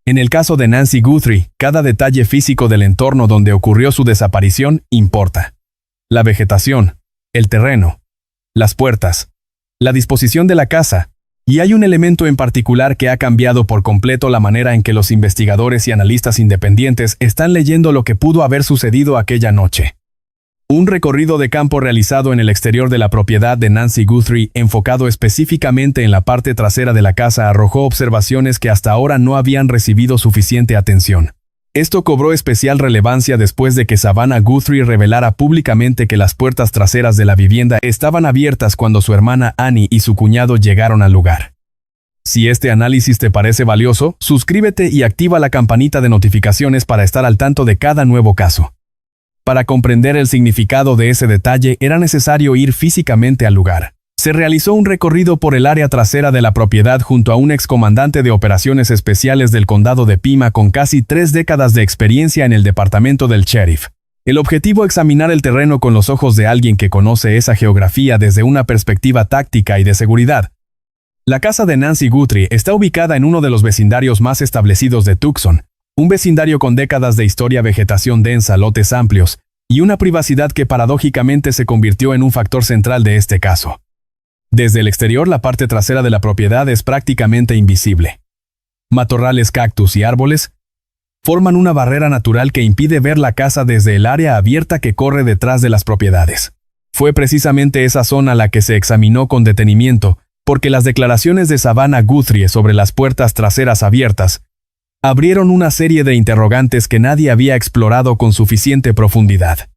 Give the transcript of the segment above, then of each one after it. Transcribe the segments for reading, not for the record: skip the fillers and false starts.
En el caso de Nancy Guthrie, cada detalle físico del entorno donde ocurrió su desaparición importa. La vegetación, el terreno, las puertas, la disposición de la casa, y hay un elemento en particular que ha cambiado por completo la manera en que los investigadores y analistas independientes están leyendo lo que pudo haber sucedido aquella noche. Un recorrido de campo realizado en el exterior de la propiedad de Nancy Guthrie, enfocado específicamente en la parte trasera de la casa, arrojó observaciones que hasta ahora no habían recibido suficiente atención. Esto cobró especial relevancia después de que Savannah Guthrie revelara públicamente que las puertas traseras de la vivienda estaban abiertas cuando su hermana Annie y su cuñado llegaron al lugar. Si este análisis te parece valioso, suscríbete y activa la campanita de notificaciones para estar al tanto de cada nuevo caso. Para comprender el significado de ese detalle, era necesario ir físicamente al lugar. Se realizó un recorrido por el área trasera de la propiedad junto a un excomandante de operaciones especiales del condado de Pima con casi 3 décadas de experiencia en el departamento del sheriff. El objetivo: examinar el terreno con los ojos de alguien que conoce esa geografía desde una perspectiva táctica y de seguridad. La casa de Nancy Guthrie está ubicada en uno de los vecindarios más establecidos de Tucson, un vecindario con décadas de historia, vegetación densa, lotes amplios, y una privacidad que paradójicamente se convirtió en un factor central de este caso. Desde el exterior, la parte trasera de la propiedad es prácticamente invisible. Matorrales, cactus y árboles forman una barrera natural que impide ver la casa desde el área abierta que corre detrás de las propiedades. Fue precisamente esa zona la que se examinó con detenimiento, porque las declaraciones de Savannah Guthrie sobre las puertas traseras abiertas abrieron una serie de interrogantes que nadie había explorado con suficiente profundidad.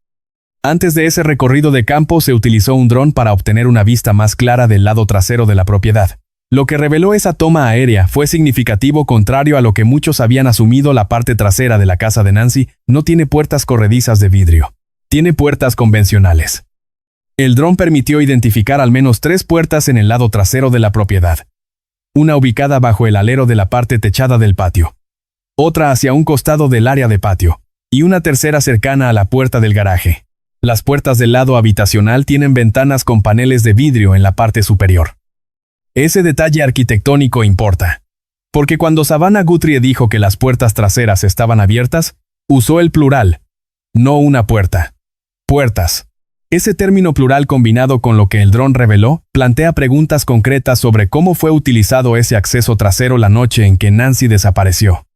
Antes de ese recorrido de campo se utilizó un dron para obtener una vista más clara del lado trasero de la propiedad. Lo que reveló esa toma aérea fue significativo. Contrario a lo que muchos habían asumido, la parte trasera de la casa de Nancy no tiene puertas corredizas de vidrio. Tiene puertas convencionales. El dron permitió identificar al menos 3 puertas en el lado trasero de la propiedad. Una ubicada bajo el alero de la parte techada del patio, otra hacia un costado del área de patio, y una tercera cercana a la puerta del garaje. Las puertas del lado habitacional tienen ventanas con paneles de vidrio en la parte superior. Ese detalle arquitectónico importa, porque cuando Savannah Guthrie dijo que las puertas traseras estaban abiertas, usó el plural, no una puerta. Puertas. Ese término plural, combinado con lo que el dron reveló, plantea preguntas concretas sobre cómo fue utilizado ese acceso trasero la noche en que Nancy desapareció.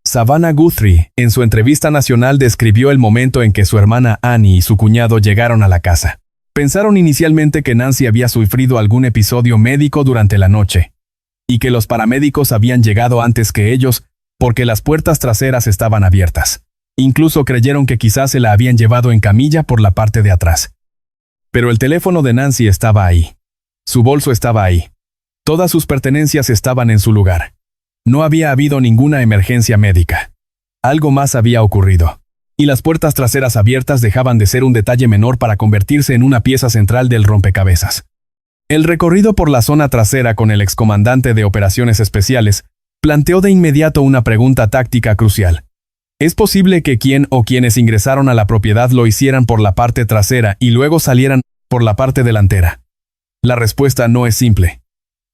Savannah Guthrie, en su entrevista nacional, describió el momento en que su hermana Annie y su cuñado llegaron a la casa. Pensaron inicialmente que Nancy había sufrido algún episodio médico durante la noche, y que los paramédicos habían llegado antes que ellos porque las puertas traseras estaban abiertas. Incluso creyeron que quizás se la habían llevado en camilla por la parte de atrás. Pero el teléfono de Nancy estaba ahí. Su bolso estaba ahí. Todas sus pertenencias estaban en su lugar. No había habido ninguna emergencia médica. Algo más había ocurrido. Y las puertas traseras abiertas dejaban de ser un detalle menor para convertirse en una pieza central del rompecabezas. El recorrido por la zona trasera con el excomandante de operaciones especiales planteó de inmediato una pregunta táctica crucial. ¿Es posible que quien o quienes ingresaron a la propiedad lo hicieran por la parte trasera y luego salieran por la parte delantera? La respuesta no es simple.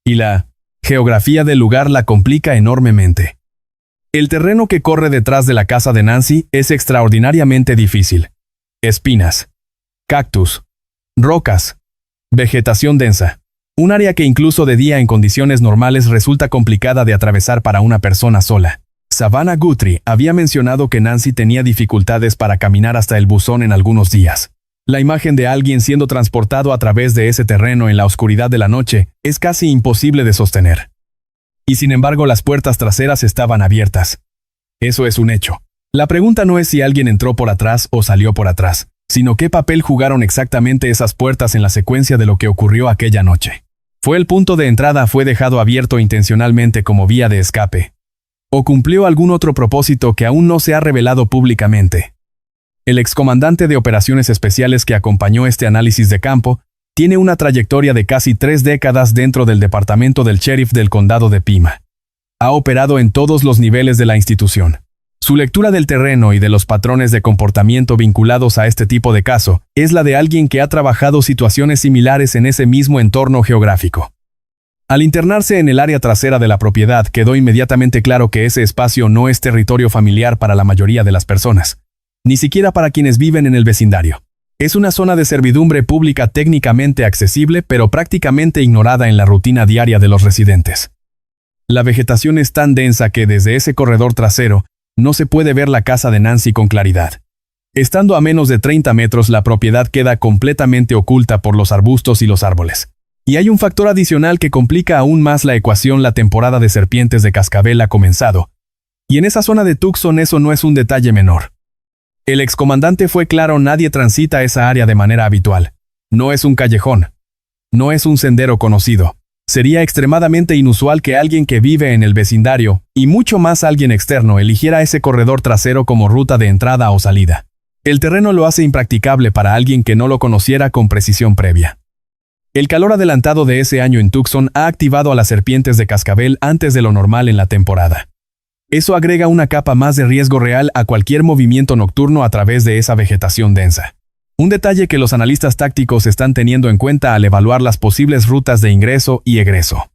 Y la geografía del lugar la complica enormemente. El terreno que corre detrás de la casa de Nancy es extraordinariamente difícil. Espinas, cactus, rocas, vegetación densa. Un área que incluso de día en condiciones normales resulta complicada de atravesar para una persona sola. Savannah Guthrie había mencionado que Nancy tenía dificultades para caminar hasta el buzón en algunos días. La imagen de alguien siendo transportado a través de ese terreno en la oscuridad de la noche es casi imposible de sostener. Y sin embargo, las puertas traseras estaban abiertas. Eso es un hecho. La pregunta no es si alguien entró por atrás o salió por atrás, sino qué papel jugaron exactamente esas puertas en la secuencia de lo que ocurrió aquella noche. ¿Fue el punto de entrada fue dejado abierto intencionalmente como vía de escape? ¿O cumplió algún otro propósito que aún no se ha revelado públicamente? El excomandante de operaciones especiales que acompañó este análisis de campo tiene una trayectoria de casi 3 décadas dentro del departamento del sheriff del condado de Pima. Ha operado en todos los niveles de la institución. Su lectura del terreno y de los patrones de comportamiento vinculados a este tipo de caso es la de alguien que ha trabajado situaciones similares en ese mismo entorno geográfico. Al internarse en el área trasera de la propiedad, quedó inmediatamente claro que ese espacio no es territorio familiar para la mayoría de las personas, ni siquiera para quienes viven en el vecindario. Es una zona de servidumbre pública técnicamente accesible, pero prácticamente ignorada en la rutina diaria de los residentes. La vegetación es tan densa que desde ese corredor trasero no se puede ver la casa de Nancy con claridad. Estando a menos de 30 metros, la propiedad queda completamente oculta por los arbustos y los árboles. Y hay un factor adicional que complica aún más la ecuación: la temporada de serpientes de cascabel ha comenzado. Y en esa zona de Tucson eso no es un detalle menor. El excomandante fue claro: nadie transita esa área de manera habitual. No es un callejón. No es un sendero conocido. Sería extremadamente inusual que alguien que vive en el vecindario, y mucho más alguien externo, eligiera ese corredor trasero como ruta de entrada o salida. El terreno lo hace impracticable para alguien que no lo conociera con precisión previa. El calor adelantado de ese año en Tucson ha activado a las serpientes de cascabel antes de lo normal en la temporada. Eso agrega una capa más de riesgo real a cualquier movimiento nocturno a través de esa vegetación densa. Un detalle que los analistas tácticos están teniendo en cuenta al evaluar las posibles rutas de ingreso y egreso.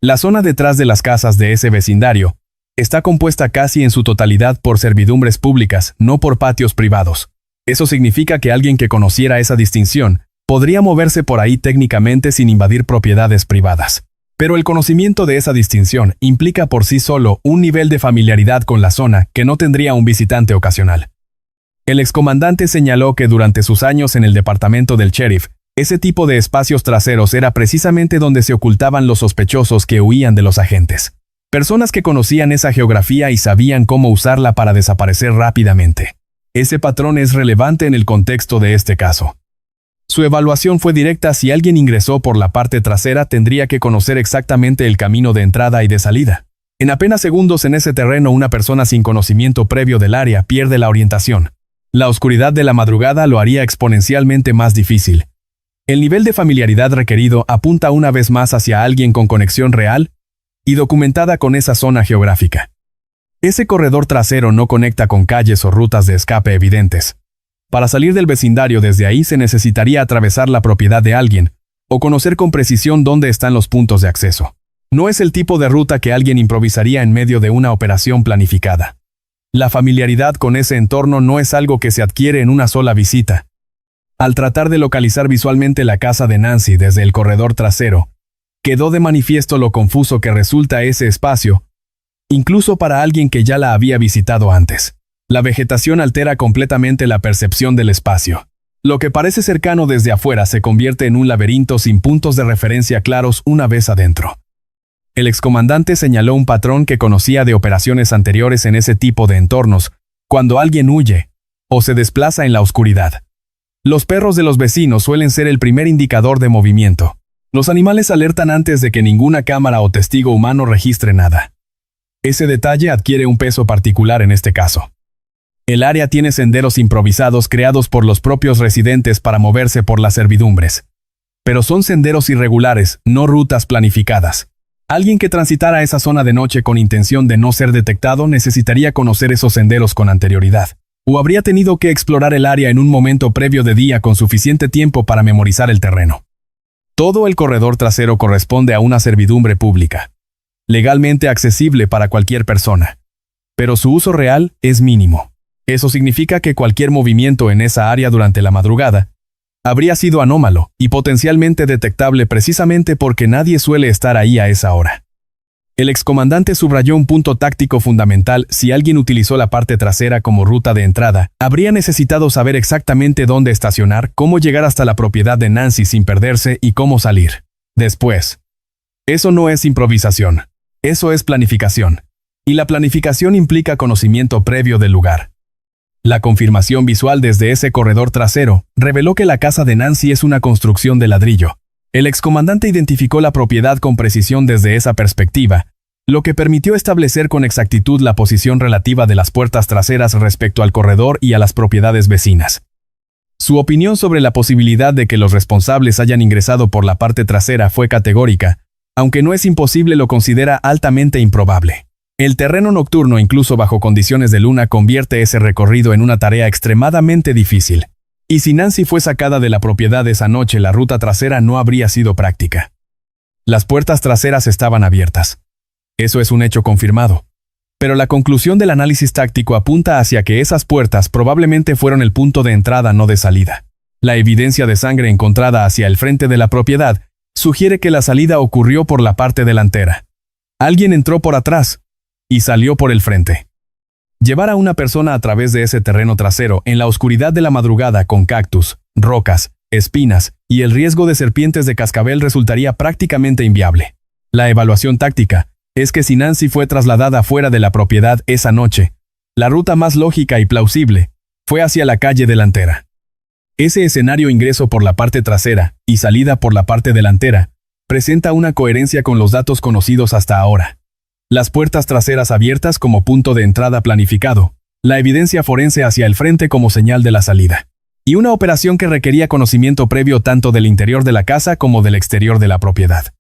La zona detrás de las casas de ese vecindario está compuesta casi en su totalidad por servidumbres públicas, no por patios privados. Eso significa que alguien que conociera esa distinción podría moverse por ahí técnicamente sin invadir propiedades privadas. Pero el conocimiento de esa distinción implica por sí solo un nivel de familiaridad con la zona que no tendría un visitante ocasional. El excomandante señaló que durante sus años en el departamento del sheriff, ese tipo de espacios traseros era precisamente donde se ocultaban los sospechosos que huían de los agentes. Personas que conocían esa geografía y sabían cómo usarla para desaparecer rápidamente. Ese patrón es relevante en el contexto de este caso. Su evaluación fue directa: si alguien ingresó por la parte trasera, tendría que conocer exactamente el camino de entrada y de salida. En apenas segundos en ese terreno, una persona sin conocimiento previo del área pierde la orientación. La oscuridad de la madrugada lo haría exponencialmente más difícil. El nivel de familiaridad requerido apunta una vez más hacia alguien con conexión real y documentada con esa zona geográfica. Ese corredor trasero no conecta con calles o rutas de escape evidentes. Para salir del vecindario desde ahí se necesitaría atravesar la propiedad de alguien o conocer con precisión dónde están los puntos de acceso. No es el tipo de ruta que alguien improvisaría en medio de una operación planificada. La familiaridad con ese entorno no es algo que se adquiere en una sola visita. Al tratar de localizar visualmente la casa de Nancy desde el corredor trasero, quedó de manifiesto lo confuso que resulta ese espacio, incluso para alguien que ya la había visitado antes. La vegetación altera completamente la percepción del espacio. Lo que parece cercano desde afuera se convierte en un laberinto sin puntos de referencia claros una vez adentro. El excomandante señaló un patrón que conocía de operaciones anteriores en ese tipo de entornos: cuando alguien huye o se desplaza en la oscuridad. Los perros de los vecinos suelen ser el primer indicador de movimiento. Los animales alertan antes de que ninguna cámara o testigo humano registre nada. Ese detalle adquiere un peso particular en este caso. El área tiene senderos improvisados creados por los propios residentes para moverse por las servidumbres. Pero son senderos irregulares, no rutas planificadas. Alguien que transitara esa zona de noche con intención de no ser detectado necesitaría conocer esos senderos con anterioridad, o habría tenido que explorar el área en un momento previo de día con suficiente tiempo para memorizar el terreno. Todo el corredor trasero corresponde a una servidumbre pública, legalmente accesible para cualquier persona, pero su uso real es mínimo. Eso significa que cualquier movimiento en esa área durante la madrugada habría sido anómalo y potencialmente detectable precisamente porque nadie suele estar ahí a esa hora. El excomandante subrayó un punto táctico fundamental: si alguien utilizó la parte trasera como ruta de entrada, habría necesitado saber exactamente dónde estacionar, cómo llegar hasta la propiedad de Nancy sin perderse y cómo salir después. Eso no es improvisación, eso es planificación. Y la planificación implica conocimiento previo del lugar. La confirmación visual desde ese corredor trasero reveló que la casa de Nancy es una construcción de ladrillo. El excomandante identificó la propiedad con precisión desde esa perspectiva, lo que permitió establecer con exactitud la posición relativa de las puertas traseras respecto al corredor y a las propiedades vecinas. Su opinión sobre la posibilidad de que los responsables hayan ingresado por la parte trasera fue categórica, aunque no es imposible, lo considera altamente improbable. El terreno nocturno, incluso bajo condiciones de luna, convierte ese recorrido en una tarea extremadamente difícil. Y si Nancy fue sacada de la propiedad esa noche, la ruta trasera no habría sido práctica. Las puertas traseras estaban abiertas. Eso es un hecho confirmado. Pero la conclusión del análisis táctico apunta hacia que esas puertas probablemente fueron el punto de entrada, no de salida. La evidencia de sangre encontrada hacia el frente de la propiedad sugiere que la salida ocurrió por la parte delantera. Alguien entró por atrás y salió por el frente. Llevar a una persona a través de ese terreno trasero en la oscuridad de la madrugada con cactus, rocas, espinas y el riesgo de serpientes de cascabel resultaría prácticamente inviable. La evaluación táctica es que si Nancy fue trasladada fuera de la propiedad esa noche, la ruta más lógica y plausible fue hacia la calle delantera. Ese escenario, ingreso por la parte trasera y salida por la parte delantera, presenta una coherencia con los datos conocidos hasta ahora. Las puertas traseras abiertas como punto de entrada planificado, la evidencia forense hacia el frente como señal de la salida, y una operación que requería conocimiento previo tanto del interior de la casa como del exterior de la propiedad.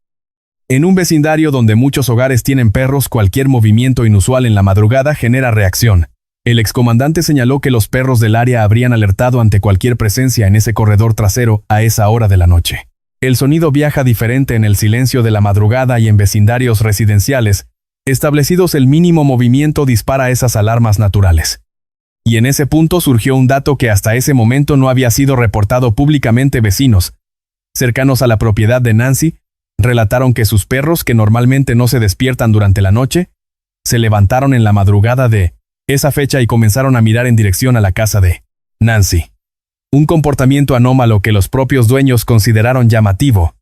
En un vecindario donde muchos hogares tienen perros, cualquier movimiento inusual en la madrugada genera reacción. El excomandante señaló que los perros del área habrían alertado ante cualquier presencia en ese corredor trasero a esa hora de la noche. El sonido viaja diferente en el silencio de la madrugada y en vecindarios residenciales establecidos el mínimo movimiento dispara esas alarmas naturales. Y en ese punto surgió un dato que hasta ese momento no había sido reportado públicamente. Vecinos cercanos a la propiedad de Nancy relataron que sus perros, que normalmente no se despiertan durante la noche, se levantaron en la madrugada de esa fecha y comenzaron a mirar en dirección a la casa de Nancy. Un comportamiento anómalo que los propios dueños consideraron llamativo.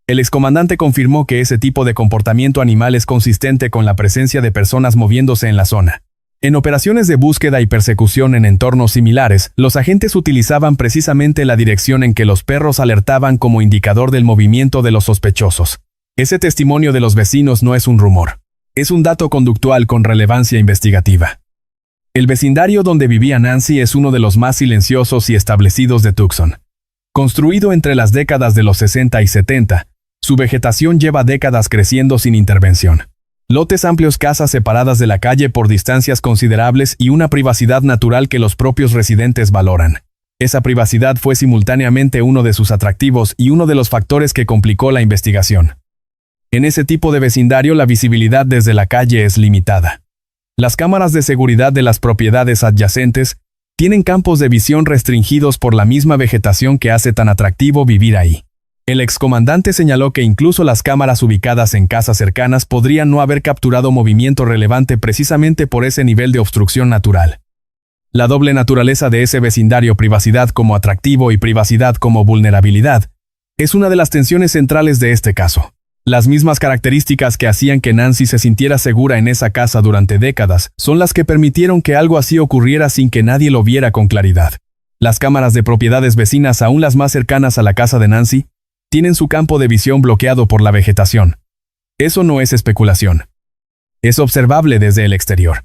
El excomandante confirmó que ese tipo de comportamiento animal es consistente con la presencia de personas moviéndose en la zona. En operaciones de búsqueda y persecución en entornos similares, los agentes utilizaban precisamente la dirección en que los perros alertaban como indicador del movimiento de los sospechosos. Ese testimonio de los vecinos no es un rumor. Es un dato conductual con relevancia investigativa. El vecindario donde vivía Nancy es uno de los más silenciosos y establecidos de Tucson. Construido entre las décadas de los 60 y 70, su vegetación lleva décadas creciendo sin intervención. Lotes amplios, casas separadas de la calle por distancias considerables y una privacidad natural que los propios residentes valoran. Esa privacidad fue simultáneamente uno de sus atractivos y uno de los factores que complicó la investigación. En ese tipo de vecindario la visibilidad desde la calle es limitada. Las cámaras de seguridad de las propiedades adyacentes tienen campos de visión restringidos por la misma vegetación que hace tan atractivo vivir ahí. El excomandante señaló que incluso las cámaras ubicadas en casas cercanas podrían no haber capturado movimiento relevante precisamente por ese nivel de obstrucción natural. La doble naturaleza de ese vecindario, privacidad como atractivo y privacidad como vulnerabilidad, es una de las tensiones centrales de este caso. Las mismas características que hacían que Nancy se sintiera segura en esa casa durante décadas son las que permitieron que algo así ocurriera sin que nadie lo viera con claridad. Las cámaras de propiedades vecinas, aún las más cercanas a la casa de Nancy, tienen su campo de visión bloqueado por la vegetación. Eso no es especulación. Es observable desde el exterior.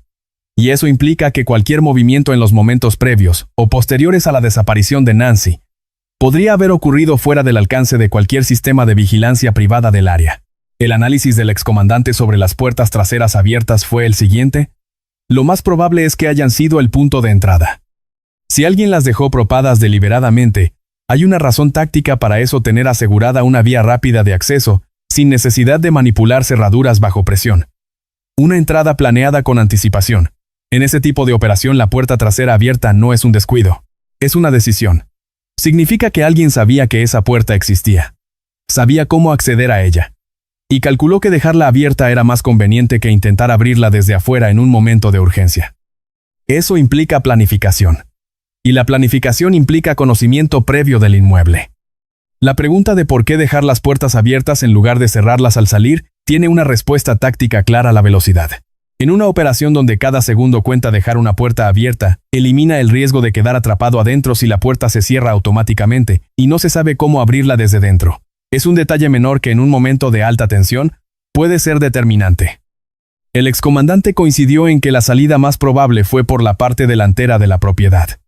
Y eso implica que cualquier movimiento en los momentos previos o posteriores a la desaparición de Nancy podría haber ocurrido fuera del alcance de cualquier sistema de vigilancia privada del área. El análisis del excomandante sobre las puertas traseras abiertas fue el siguiente. Lo más probable es que hayan sido el punto de entrada. Si alguien las dejó propadas deliberadamente, hay una razón táctica para eso: tener asegurada una vía rápida de acceso, sin necesidad de manipular cerraduras bajo presión. Una entrada planeada con anticipación. En ese tipo de operación la puerta trasera abierta no es un descuido. Es una decisión. Significa que alguien sabía que esa puerta existía. Sabía cómo acceder a ella. Y calculó que dejarla abierta era más conveniente que intentar abrirla desde afuera en un momento de urgencia. Eso implica planificación. Y la planificación implica conocimiento previo del inmueble. La pregunta de por qué dejar las puertas abiertas en lugar de cerrarlas al salir tiene una respuesta táctica clara: la velocidad. En una operación donde cada segundo cuenta, dejar una puerta abierta elimina el riesgo de quedar atrapado adentro si la puerta se cierra automáticamente y no se sabe cómo abrirla desde dentro. Es un detalle menor que en un momento de alta tensión puede ser determinante. El excomandante coincidió en que la salida más probable fue por la parte delantera de la propiedad.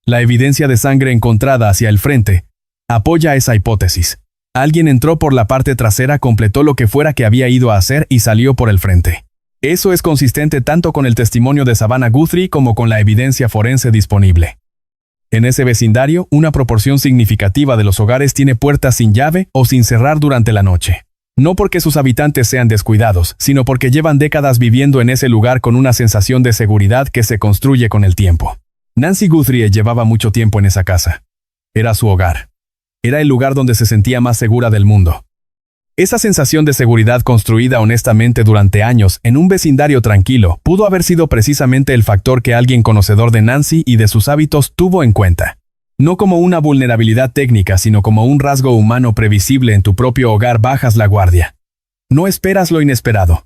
La evidencia de sangre encontrada hacia el frente apoya esa hipótesis. Alguien entró por la parte trasera, completó lo que fuera que había ido a hacer y salió por el frente. Eso es consistente tanto con el testimonio de Savannah Guthrie como con la evidencia forense disponible. En ese vecindario, una proporción significativa de los hogares tiene puertas sin llave o sin cerrar durante la noche. No porque sus habitantes sean descuidados, sino porque llevan décadas viviendo en ese lugar con una sensación de seguridad que se construye con el tiempo. Nancy Guthrie llevaba mucho tiempo en esa casa. Era su hogar. Era el lugar donde se sentía más segura del mundo. Esa sensación de seguridad construida honestamente durante años en un vecindario tranquilo pudo haber sido precisamente el factor que alguien conocedor de Nancy y de sus hábitos tuvo en cuenta. No como una vulnerabilidad técnica, sino como un rasgo humano previsible en tu propio hogar. Bajas la guardia. No esperas lo inesperado.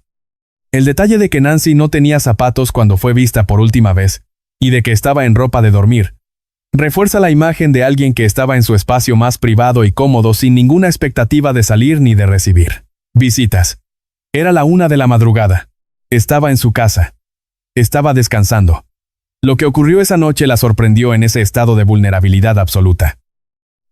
El detalle de que Nancy no tenía zapatos cuando fue vista por última vez, y de que estaba en ropa de dormir, refuerza la imagen de alguien que estaba en su espacio más privado y cómodo sin ninguna expectativa de salir ni de recibir visitas. Era la 1 de la madrugada. Estaba en su casa. Estaba descansando. Lo que ocurrió esa noche la sorprendió en ese estado de vulnerabilidad absoluta.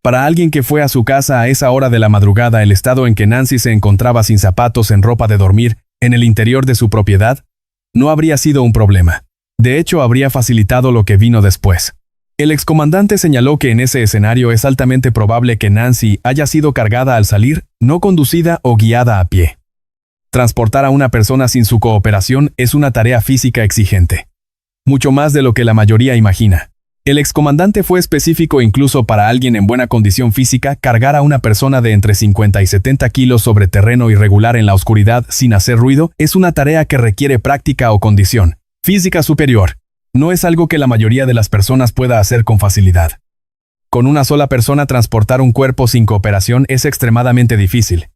Para alguien que fue a su casa a esa hora de la madrugada, el estado en que Nancy se encontraba sin zapatos en ropa de dormir, en el interior de su propiedad, no habría sido un problema. De hecho, habría facilitado lo que vino después. El excomandante señaló que en ese escenario es altamente probable que Nancy haya sido cargada al salir, no conducida o guiada a pie. Transportar a una persona sin su cooperación es una tarea física exigente. Mucho más de lo que la mayoría imagina. El excomandante fue específico incluso para alguien en buena condición física. Cargar a una persona de entre 50 y 70 kilos sobre terreno irregular en la oscuridad sin hacer ruido es una tarea que requiere práctica o condición física superior. No es algo que la mayoría de las personas pueda hacer con facilidad. Con una sola persona transportar un cuerpo sin cooperación es extremadamente difícil.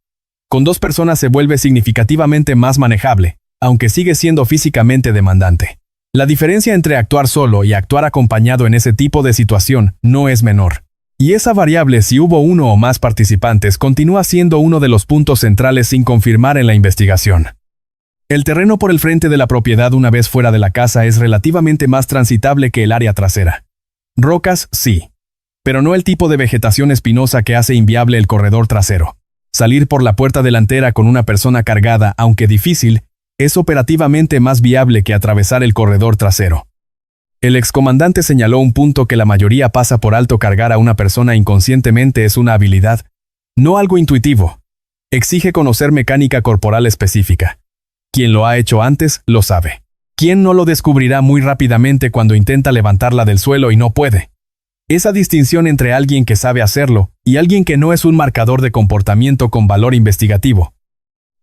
Con 2 personas se vuelve significativamente más manejable, aunque sigue siendo físicamente demandante. La diferencia entre actuar solo y actuar acompañado en ese tipo de situación no es menor. Y esa variable, si hubo uno o más participantes, continúa siendo uno de los puntos centrales sin confirmar en la investigación. El terreno por el frente de la propiedad una vez fuera de la casa es relativamente más transitable que el área trasera. Rocas, sí. Pero no el tipo de vegetación espinosa que hace inviable el corredor trasero. Salir por la puerta delantera con una persona cargada, aunque difícil, es operativamente más viable que atravesar el corredor trasero. El excomandante señaló un punto que la mayoría pasa por alto: cargar a una persona inconscientemente es una habilidad, no algo intuitivo. Exige conocer mecánica corporal específica. Quien lo ha hecho antes, lo sabe. ¿Quién no lo descubrirá muy rápidamente cuando intenta levantarla del suelo y no puede? Esa distinción entre alguien que sabe hacerlo y alguien que no es un marcador de comportamiento con valor investigativo.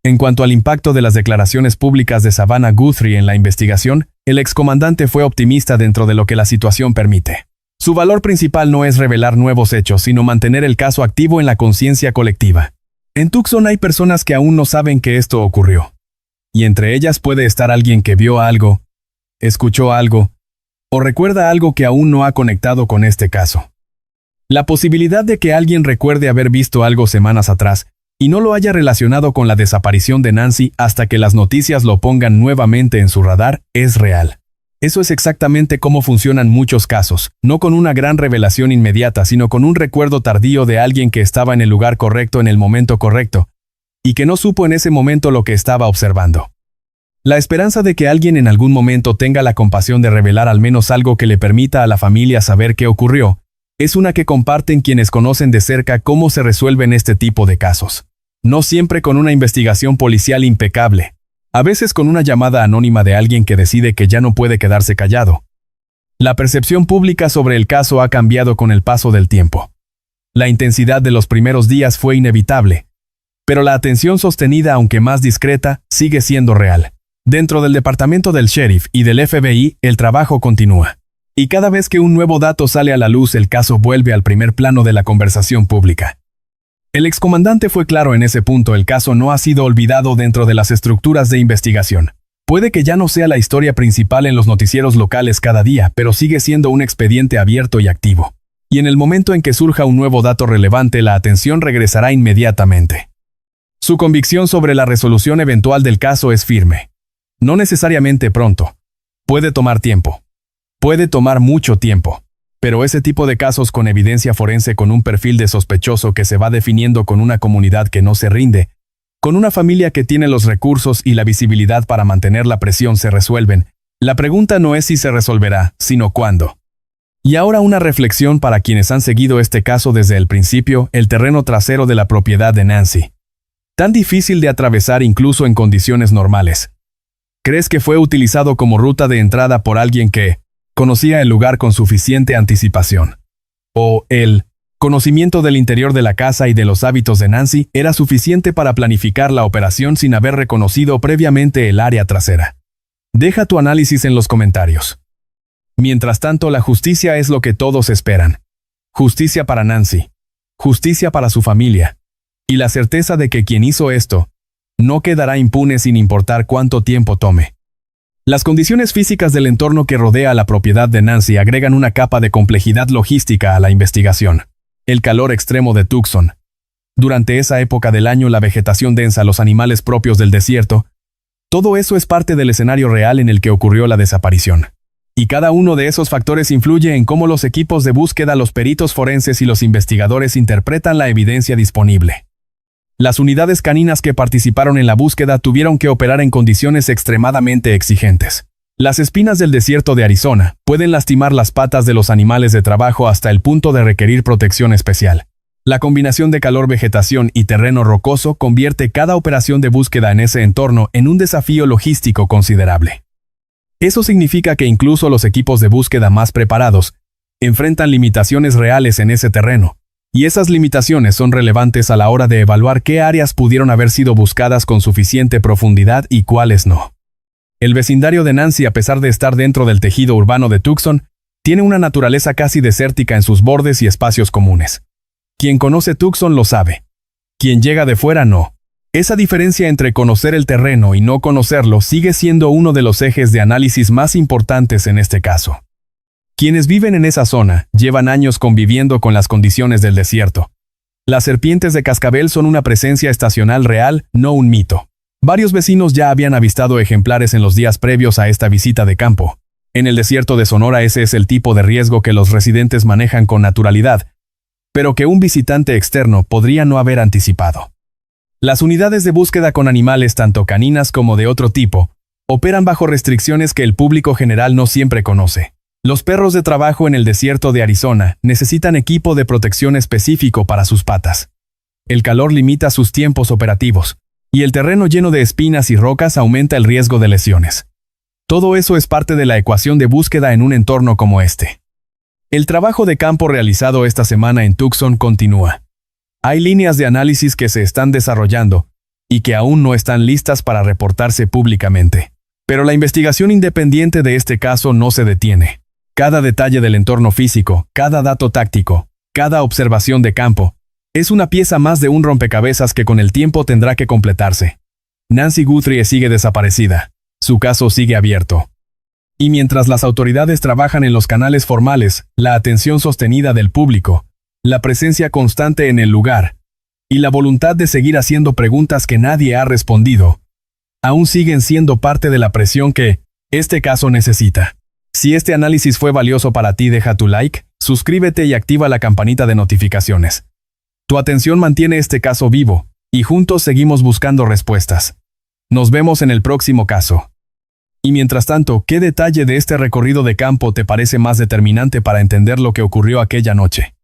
En cuanto al impacto de las declaraciones públicas de Savannah Guthrie en la investigación, el excomandante fue optimista dentro de lo que la situación permite. Su valor principal no es revelar nuevos hechos, sino mantener el caso activo en la conciencia colectiva. En Tucson hay personas que aún no saben que esto ocurrió. Y entre ellas puede estar alguien que vio algo, escuchó algo, o recuerda algo que aún no ha conectado con este caso. La posibilidad de que alguien recuerde haber visto algo semanas atrás y no lo haya relacionado con la desaparición de Nancy hasta que las noticias lo pongan nuevamente en su radar es real. Eso es exactamente cómo funcionan muchos casos, no con una gran revelación inmediata, sino con un recuerdo tardío de alguien que estaba en el lugar correcto en el momento correcto, y que no supo en ese momento lo que estaba observando. La esperanza de que alguien en algún momento tenga la compasión de revelar al menos algo que le permita a la familia saber qué ocurrió, es una que comparten quienes conocen de cerca cómo se resuelven este tipo de casos. No siempre con una investigación policial impecable, a veces con una llamada anónima de alguien que decide que ya no puede quedarse callado. La percepción pública sobre el caso ha cambiado con el paso del tiempo. La intensidad de los primeros días fue inevitable, pero la atención sostenida, aunque más discreta, sigue siendo real. Dentro del departamento del sheriff y del FBI, el trabajo continúa. Y cada vez que un nuevo dato sale a la luz, el caso vuelve al primer plano de la conversación pública. El excomandante fue claro en ese punto: el caso no ha sido olvidado dentro de las estructuras de investigación. Puede que ya no sea la historia principal en los noticieros locales cada día, pero sigue siendo un expediente abierto y activo. Y en el momento en que surja un nuevo dato relevante, la atención regresará inmediatamente. Su convicción sobre la resolución eventual del caso es firme. No necesariamente pronto. Puede tomar tiempo. Puede tomar mucho tiempo. Pero ese tipo de casos con evidencia forense, con un perfil de sospechoso que se va definiendo, con una comunidad que no se rinde, con una familia que tiene los recursos y la visibilidad para mantener la presión, se resuelven. La pregunta no es si se resolverá, sino cuándo. Y ahora una reflexión para quienes han seguido este caso desde el principio: el terreno trasero de la propiedad de Nancy. tan difícil de atravesar incluso en condiciones normales. ¿Crees que fue utilizado como ruta de entrada por alguien que conocía el lugar con suficiente anticipación? ¿O el conocimiento del interior de la casa y de los hábitos de Nancy era suficiente para planificar la operación sin haber reconocido previamente el área trasera? Deja tu análisis en los comentarios. Mientras tanto, la justicia es lo que todos esperan. Justicia para Nancy. Justicia para su familia. Y la certeza de que quien hizo esto no quedará impune sin importar cuánto tiempo tome. Las condiciones físicas del entorno que rodea a la propiedad de Nancy agregan una capa de complejidad logística a la investigación. El calor extremo de Tucson. Durante esa época del año, la vegetación densa, los animales propios del desierto, todo eso es parte del escenario real en el que ocurrió la desaparición. Y cada uno de esos factores influye en cómo los equipos de búsqueda, los peritos forenses y los investigadores interpretan la evidencia disponible. Las unidades caninas que participaron en la búsqueda tuvieron que operar en condiciones extremadamente exigentes. Las espinas del desierto de Arizona pueden lastimar las patas de los animales de trabajo hasta el punto de requerir protección especial. La combinación de calor, vegetación y terreno rocoso convierte cada operación de búsqueda en ese entorno en un desafío logístico considerable. Eso significa que incluso los equipos de búsqueda más preparados enfrentan limitaciones reales en ese terreno, y esas limitaciones son relevantes a la hora de evaluar qué áreas pudieron haber sido buscadas con suficiente profundidad y cuáles no. El vecindario de Nancy, a pesar de estar dentro del tejido urbano de Tucson, tiene una naturaleza casi desértica en sus bordes y espacios comunes. Quien conoce Tucson lo sabe. Quien llega de fuera no. Esa diferencia entre conocer el terreno y no conocerlo sigue siendo uno de los ejes de análisis más importantes en este caso. Quienes viven en esa zona llevan años conviviendo con las condiciones del desierto. Las serpientes de cascabel son una presencia estacional real, no un mito. Varios vecinos ya habían avistado ejemplares en los días previos a esta visita de campo. En el desierto de Sonora ese es el tipo de riesgo que los residentes manejan con naturalidad, pero que un visitante externo podría no haber anticipado. Las unidades de búsqueda con animales tanto caninas como de otro tipo operan bajo restricciones que el público general no siempre conoce. Los perros de trabajo en el desierto de Arizona necesitan equipo de protección específico para sus patas. El calor limita sus tiempos operativos, y el terreno lleno de espinas y rocas aumenta el riesgo de lesiones. Todo eso es parte de la ecuación de búsqueda en un entorno como este. El trabajo de campo realizado esta semana en Tucson continúa. Hay líneas de análisis que se están desarrollando y que aún no están listas para reportarse públicamente. Pero la investigación independiente de este caso no se detiene. Cada detalle del entorno físico, cada dato táctico, cada observación de campo, es una pieza más de un rompecabezas que con el tiempo tendrá que completarse. Nancy Guthrie sigue desaparecida. Su caso sigue abierto. Y mientras las autoridades trabajan en los canales formales, la atención sostenida del público, la presencia constante en el lugar, y la voluntad de seguir haciendo preguntas que nadie ha respondido, aún siguen siendo parte de la presión que este caso necesita. Si este análisis fue valioso para ti, deja tu like, suscríbete y activa la campanita de notificaciones. Tu atención mantiene este caso vivo, y juntos seguimos buscando respuestas. Nos vemos en el próximo caso. Y mientras tanto, ¿qué detalle de este recorrido de campo te parece más determinante para entender lo que ocurrió aquella noche?